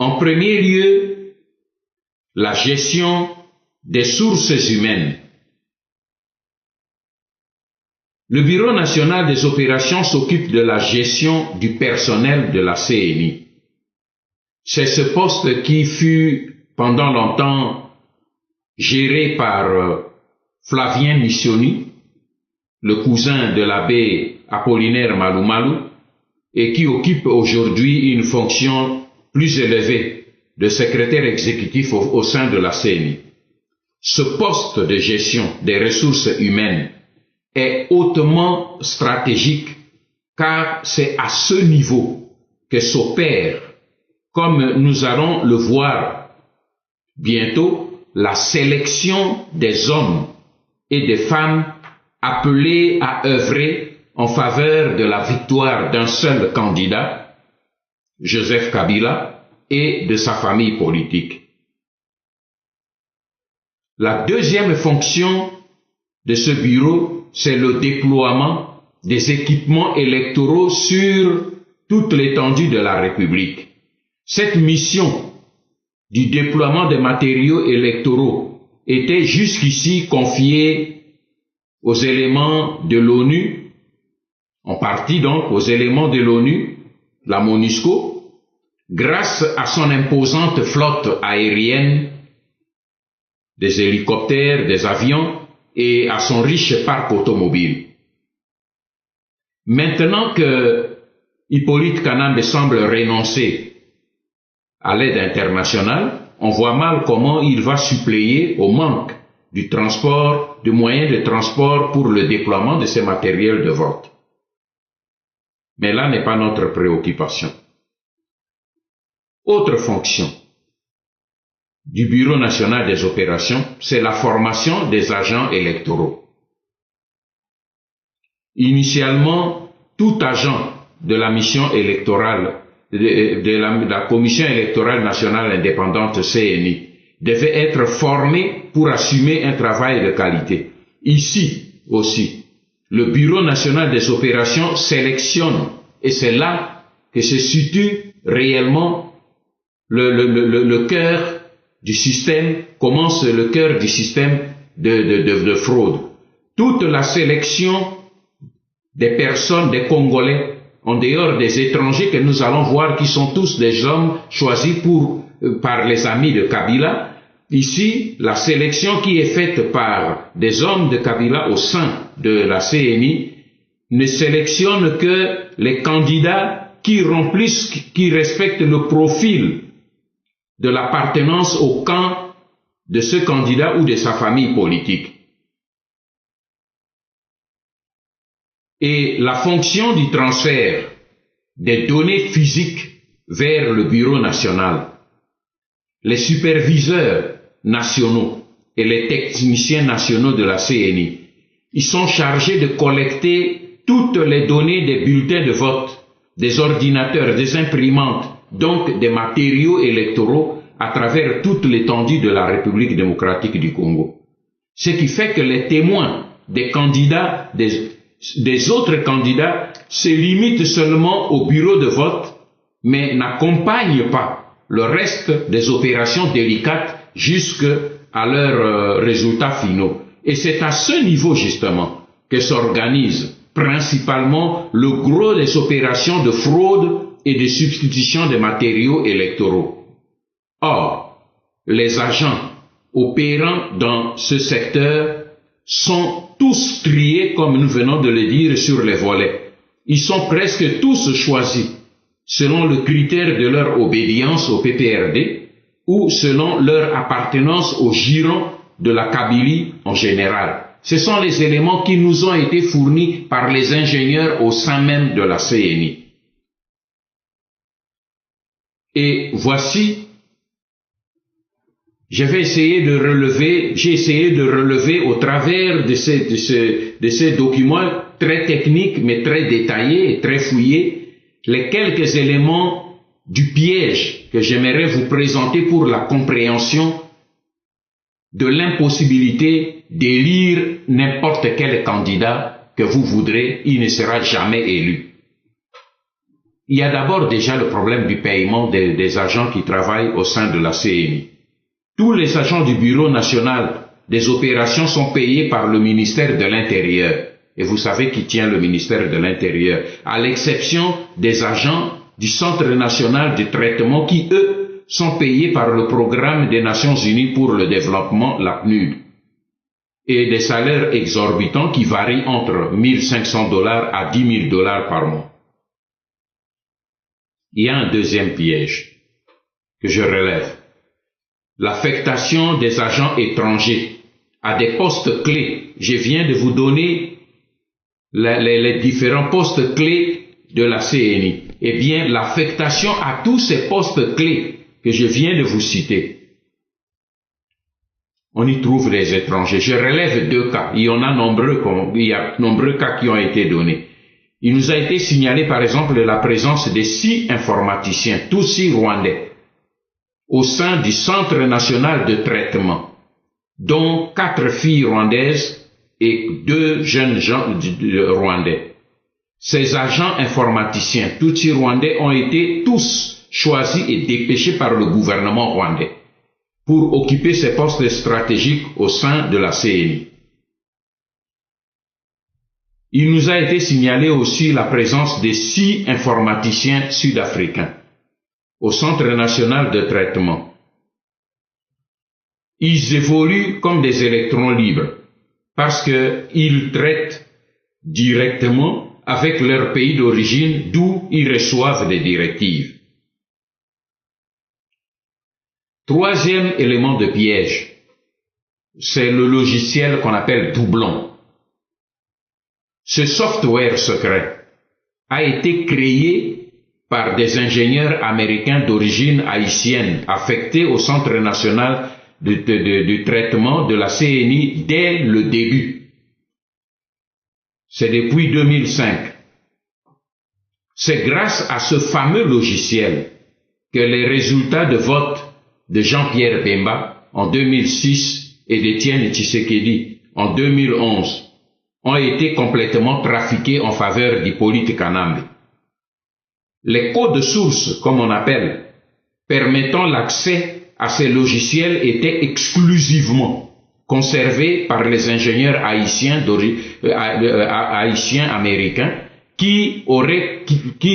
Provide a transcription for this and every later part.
En premier lieu, la gestion des sources humaines. Le Bureau national des opérations s'occupe de la gestion du personnel de la CENI. C'est ce poste qui fut pendant longtemps géré par Flavien Missioni, le cousin de l'abbé Apollinaire Malou Malou, et qui occupe aujourd'hui une fonction plus élevée de secrétaire exécutif au sein de la CENI. Ce poste de gestion des ressources humaines est hautement stratégique car c'est à ce niveau que s'opère, comme nous allons le voir bientôt, la sélection des hommes et des femmes appelés à œuvrer en faveur de la victoire d'un seul candidat, Joseph Kabila, et de sa famille politique. La deuxième fonction de ce bureau, c'est le déploiement des équipements électoraux sur toute l'étendue de la République. Cette mission du déploiement des matériaux électoraux était jusqu'ici confiée aux éléments de l'ONU, en partie donc aux éléments de l'ONU, la MONUSCO, grâce à son imposante flotte aérienne, des hélicoptères, des avions et à son riche parc automobile. Maintenant que Hippolyte Kanambe semble renoncer à l'aide internationale, on voit mal comment il va suppléer au manque du transport, de moyens de transport pour le déploiement de ces matériels de vote. Mais là n'est pas notre préoccupation. Autre fonction du Bureau national des opérations, c'est la formation des agents électoraux. Initialement, tout agent de la mission électorale, de la Commission électorale nationale indépendante CENI, devait être formé pour assumer un travail de qualité. Ici aussi, le Bureau national des opérations sélectionne, et c'est là que se situe réellement le cœur du système, commence le cœur du système de fraude. Toute la sélection des personnes, des Congolais, en dehors des étrangers que nous allons voir, qui sont tous des hommes choisis par les amis de Kabila. Ici, la sélection qui est faite par des hommes de Kabila au sein de la CENI ne sélectionne que les candidats qui remplissent, qui respectent le profil de l'appartenance au camp de ce candidat ou de sa famille politique. Et la fonction du transfert des données physiques vers le Bureau national, les superviseurs nationaux et les techniciens nationaux de la CENI, ils sont chargés de collecter toutes les données des bulletins de vote, des ordinateurs, des imprimantes, donc des matériaux électoraux à travers toute l'étendue de la République démocratique du Congo. Ce qui fait que les témoins des candidats, des autres candidats se limitent seulement au bureau de vote, mais n'accompagnent pas le reste des opérations délicates jusqu'à leurs résultats finaux. Et c'est à ce niveau justement que s'organise principalement le gros des opérations de fraude et de substitution des matériaux électoraux. Or, les agents opérant dans ce secteur sont tous triés, comme nous venons de le dire, sur les volets. Ils sont presque tous choisis selon le critère de leur obédience au PPRD ou selon leur appartenance au giron de la Kabylie en général. Ce sont les éléments qui nous ont été fournis par les ingénieurs au sein même de la CENI. Et voici, j'ai essayé de relever au travers de ces documents très techniques mais très détaillés et très fouillés, les quelques éléments du piège que j'aimerais vous présenter pour la compréhension de l'impossibilité d'élire n'importe quel candidat que vous voudrez, il ne sera jamais élu. il y a d'abord déjà le problème du paiement des agents qui travaillent au sein de la CNI. Tous les agents du Bureau national des opérations sont payés par le ministère de l'Intérieur. Et vous savez qui tient le ministère de l'Intérieur, à l'exception des agents du Centre national de traitement qui, eux, sont payés par le programme des Nations Unies pour le développement, la PNUD, et des salaires exorbitants qui varient entre $1 500 à $10 000 par mois. Il y a un deuxième piège que je relève. L'affectation des agents étrangers à des postes clés. Je viens de vous donner les différents postes clés de la CNI. Eh bien, l'affectation à tous ces postes clés que je viens de vous citer, on y trouve des étrangers. Je relève 2 cas. Il y a nombreux cas qui ont été donnés. Il nous a été signalé, par exemple, la présence de 6 informaticiens, tous 6 rwandais, au sein du Centre national de traitement, dont 4 filles rwandaises et 2 jeunes gens rwandais. Ces agents informaticiens, tous rwandais, ont été tous choisis et dépêchés par le gouvernement rwandais pour occuper ces postes stratégiques au sein de la CNI. Il nous a été signalé aussi la présence de 6 informaticiens sud-africains au Centre national de traitement. Ils évoluent comme des électrons libres parce qu'ils traitent directement avec leur pays d'origine d'où ils reçoivent des directives. Troisième élément de piège, c'est le logiciel qu'on appelle doublon. Ce software secret a été créé par des ingénieurs américains d'origine haïtienne affectés au Centre national du traitement de la CNI dès le début. C'est depuis 2005. C'est grâce à ce fameux logiciel que les résultats de vote de Jean-Pierre Bemba en 2006 et d'Étienne Tshisekedi en 2011 ont été complètement trafiqués en faveur d'Hippolyte Kanambe. Les codes sources, comme on appelle, permettant l'accès à ces logiciels étaient exclusivement conservés par les ingénieurs haïtiens américains qui,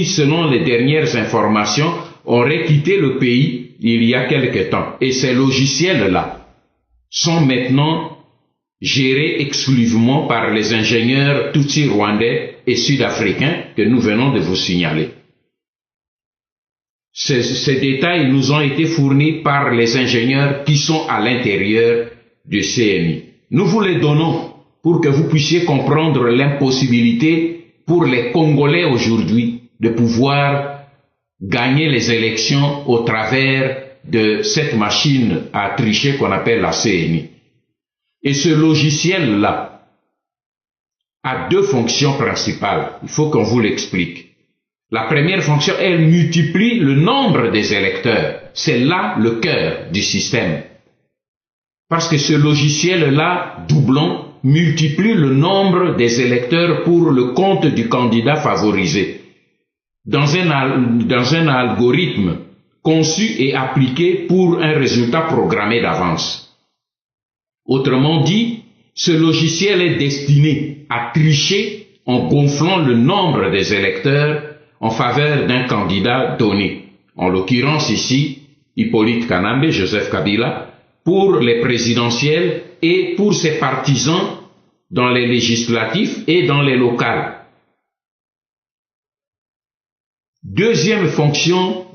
selon les dernières informations, auraient quitté le pays il y a quelque temps. Et ces logiciels-là sont maintenant gérés exclusivement par les ingénieurs tutsi rwandais et sud-africains que nous venons de vous signaler. Ces détails nous ont été fournis par les ingénieurs qui sont à l'intérieur du CNI. Nous vous les donnons pour que vous puissiez comprendre l'impossibilité pour les Congolais aujourd'hui de pouvoir gagner les élections au travers de cette machine à tricher qu'on appelle la CNI. Et ce logiciel-là a 2 fonctions principales. Il faut qu'on vous l'explique. La première fonction, elle multiplie le nombre des électeurs. C'est là le cœur du système. Parce que ce logiciel-là, doublon, multiplie le nombre des électeurs pour le compte du candidat favorisé. Dans un algorithme conçu et appliqué pour un résultat programmé d'avance. Autrement dit, ce logiciel est destiné à tricher en gonflant le nombre des électeurs en faveur d'un candidat donné, en l'occurrence ici, Hippolyte Kanambe, Joseph Kabila, pour les présidentielles et pour ses partisans dans les législatifs et dans les locales. Deuxième fonction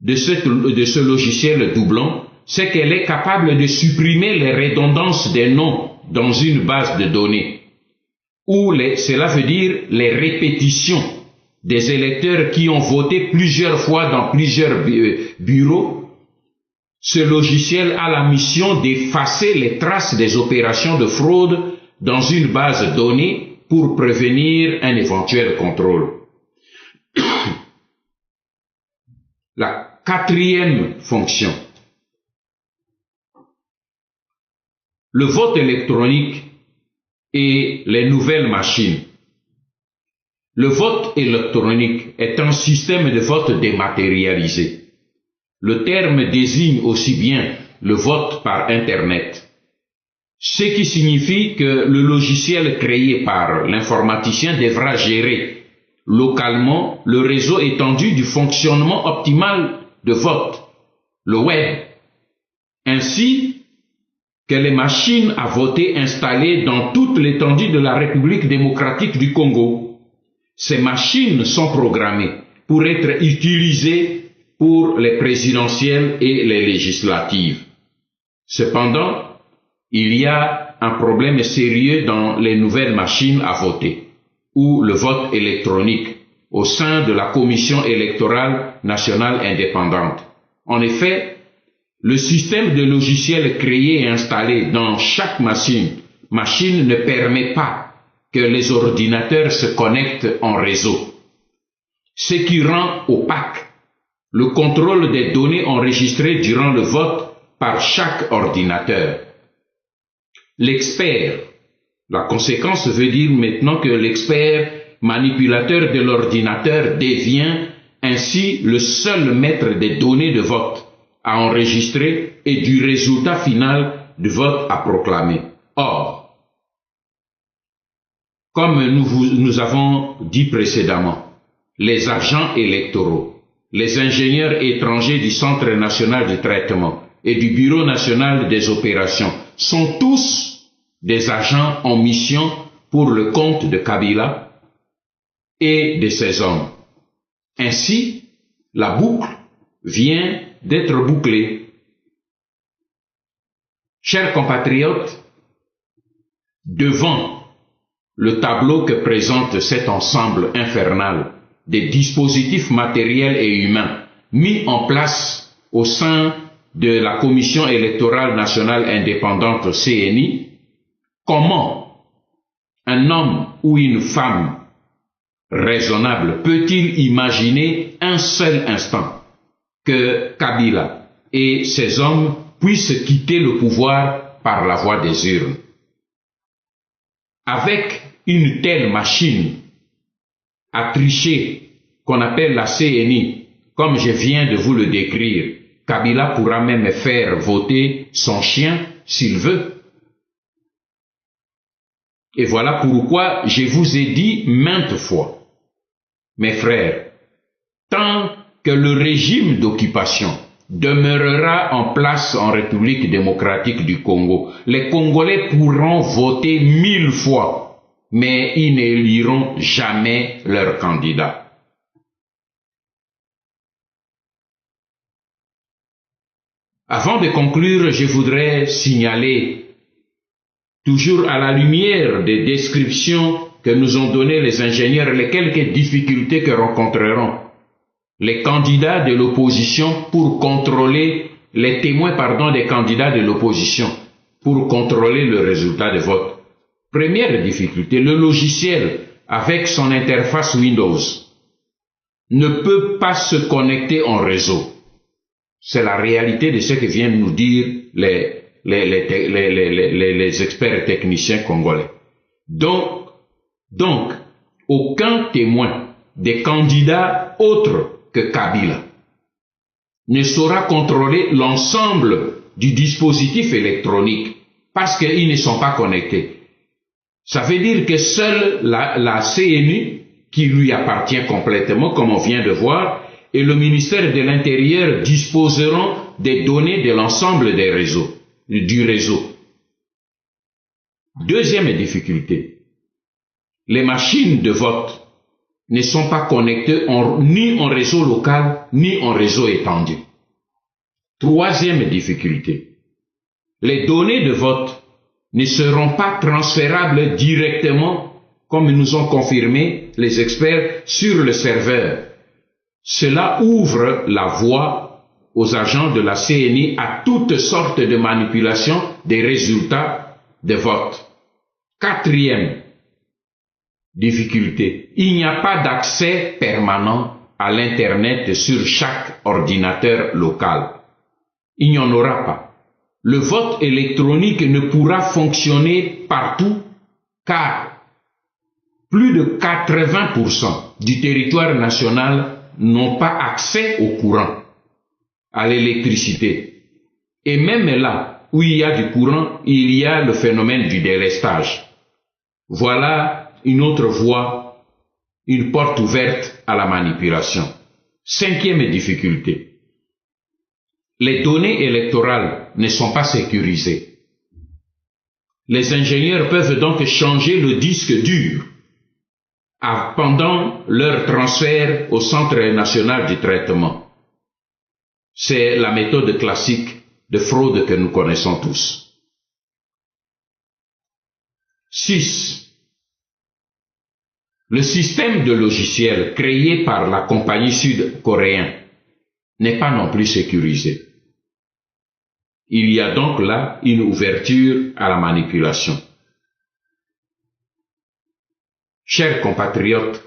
de ce logiciel doublon, c'est qu'elle est capable de supprimer les redondances des noms dans une base de données, ou cela veut dire les répétitions des électeurs qui ont voté plusieurs fois dans plusieurs bureaux. Ce logiciel a la mission d'effacer les traces des opérations de fraude dans une base de données pour prévenir un éventuel contrôle. La 4e fonction, le vote électronique et les nouvelles machines. Le vote électronique est un système de vote dématérialisé. Le terme désigne aussi bien le vote par Internet, ce qui signifie que le logiciel créé par l'informaticien devra gérer localement le réseau étendu du fonctionnement optimal de vote, le web, ainsi que les machines à voter installées dans toute l'étendue de la République démocratique du Congo. Ces machines sont programmées pour être utilisées pour les présidentielles et les législatives. Cependant, il y a un problème sérieux dans les nouvelles machines à voter, ou le vote électronique, au sein de la Commission électorale nationale indépendante. En effet, le système de logiciels créé et installé dans chaque machine ne permet pas que les ordinateurs se connectent en réseau, ce qui rend opaque le contrôle des données enregistrées durant le vote par chaque ordinateur. L'expert, la conséquence veut dire maintenant que l'expert manipulateur de l'ordinateur devient ainsi le seul maître des données de vote à enregistrer et du résultat final du vote à proclamer. Or, comme nous avons dit précédemment, les agents électoraux, les ingénieurs étrangers du Centre national de traitement et du Bureau national des opérations sont tous des agents en mission pour le compte de Kabila et de ses hommes. Ainsi, la boucle vient d'être bouclée. Chers compatriotes, devant le tableau que présente cet ensemble infernal des dispositifs matériels et humains mis en place au sein de la Commission électorale nationale indépendante CNI, comment un homme ou une femme raisonnable peut-il imaginer un seul instant que Kabila et ses hommes puissent quitter le pouvoir par la voie des urnes? Avec une telle machine à tricher qu'on appelle la CNI, comme je viens de vous le décrire, Kabila pourra même faire voter son chien s'il veut. Et voilà pourquoi je vous ai dit maintes fois, mes frères, tant que le régime d'occupation demeurera en place en République démocratique du Congo, les Congolais pourront voter 1000 fois, mais ils n'éliront jamais leur candidat. Avant de conclure, je voudrais signaler, toujours à la lumière des descriptions que nous ont données les ingénieurs, les quelques difficultés que rencontreront les candidats de l'opposition pour contrôler, les témoins, des candidats de l'opposition pour contrôler le résultat de vote. Première difficulté, le logiciel avec son interface Windows ne peut pas se connecter en réseau. C'est la réalité de ce que viennent nous dire les experts techniciens congolais. Donc, aucun témoin des candidats autres que Kabila ne saura contrôler l'ensemble du dispositif électronique parce qu'ils ne sont pas connectés. Ça veut dire que seule la CNU, qui lui appartient complètement, comme on vient de voir, et le ministère de l'Intérieur disposeront des données de l'ensemble du réseau. Deuxième difficulté, les machines de vote ne sont pas connectées ni en réseau local, ni en réseau étendu. Troisième difficulté, les données de vote ne seront pas transférables directement, comme nous ont confirmé les experts, sur le serveur. Cela ouvre la voie aux agents de la CNI à toutes sortes de manipulations des résultats de vote. Quatrième difficulté, il n'y a pas d'accès permanent à l'Internet sur chaque ordinateur local. Il n'y en aura pas. Le vote électronique ne pourra fonctionner partout car plus de 80% du territoire national n'ont pas accès au courant, à l'électricité. Et même là où il y a du courant, il y a le phénomène du délestage. Voilà une autre voie, une porte ouverte à la manipulation. Cinquième difficulté. Les données électorales ne sont pas sécurisées. Les ingénieurs peuvent donc changer le disque dur pendant leur transfert au Centre national du traitement. C'est la méthode classique de fraude que nous connaissons tous. 6. Le système de logiciel créé par la compagnie sud-coréenne n'est pas non plus sécurisé. Il y a donc là une ouverture à la manipulation. Chers compatriotes,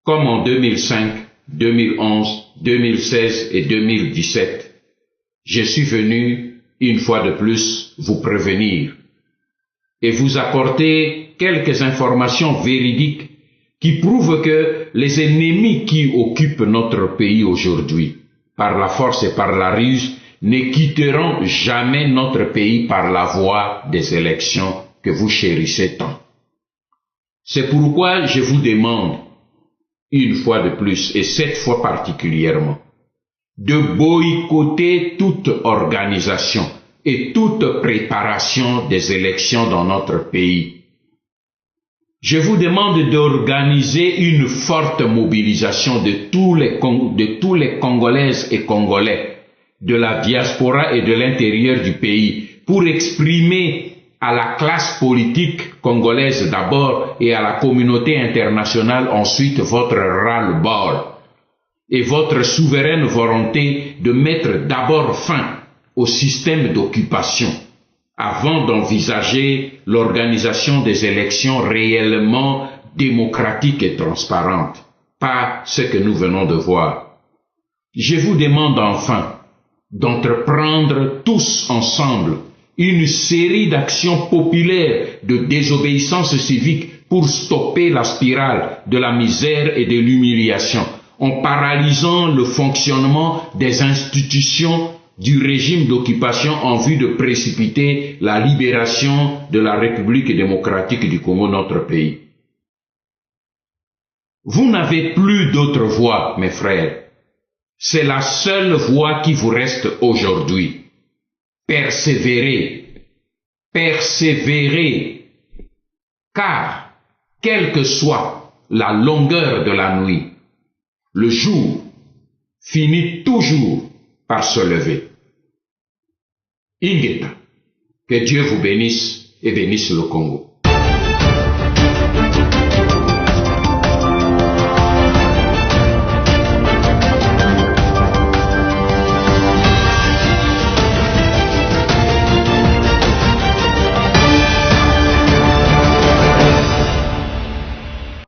comme en 2005, 2011, 2016 et 2017, je suis venu une fois de plus vous prévenir et vous apporter quelques informations véridiques qui prouvent que les ennemis qui occupent notre pays aujourd'hui, par la force et par la ruse, ne quitteront jamais notre pays par la voie des élections que vous chérissez tant. C'est pourquoi je vous demande, une fois de plus, et cette fois particulièrement, de boycotter toute organisation et toute préparation des élections dans notre pays. Je vous demande d'organiser une forte mobilisation de tous les Congolaises et Congolais, de la diaspora et de l'intérieur du pays, pour exprimer à la classe politique congolaise d'abord et à la communauté internationale ensuite votre ras-le-bol et votre souveraine volonté de mettre d'abord fin au système d'occupation avant d'envisager l'organisation des élections réellement démocratiques et transparentes, pas ce que nous venons de voir. Je vous demande enfin d'entreprendre tous ensemble une série d'actions populaires de désobéissance civique pour stopper la spirale de la misère et de l'humiliation, en paralysant le fonctionnement des institutions du régime d'occupation en vue de précipiter la libération de la République démocratique du Congo, notre pays. Vous n'avez plus d'autre voie, mes frères. C'est la seule voie qui vous reste aujourd'hui. Persévérez, persévérez, car, quelle que soit la longueur de la nuit, le jour finit toujours par se lever. Ingeta, que Dieu vous bénisse et bénisse le Congo.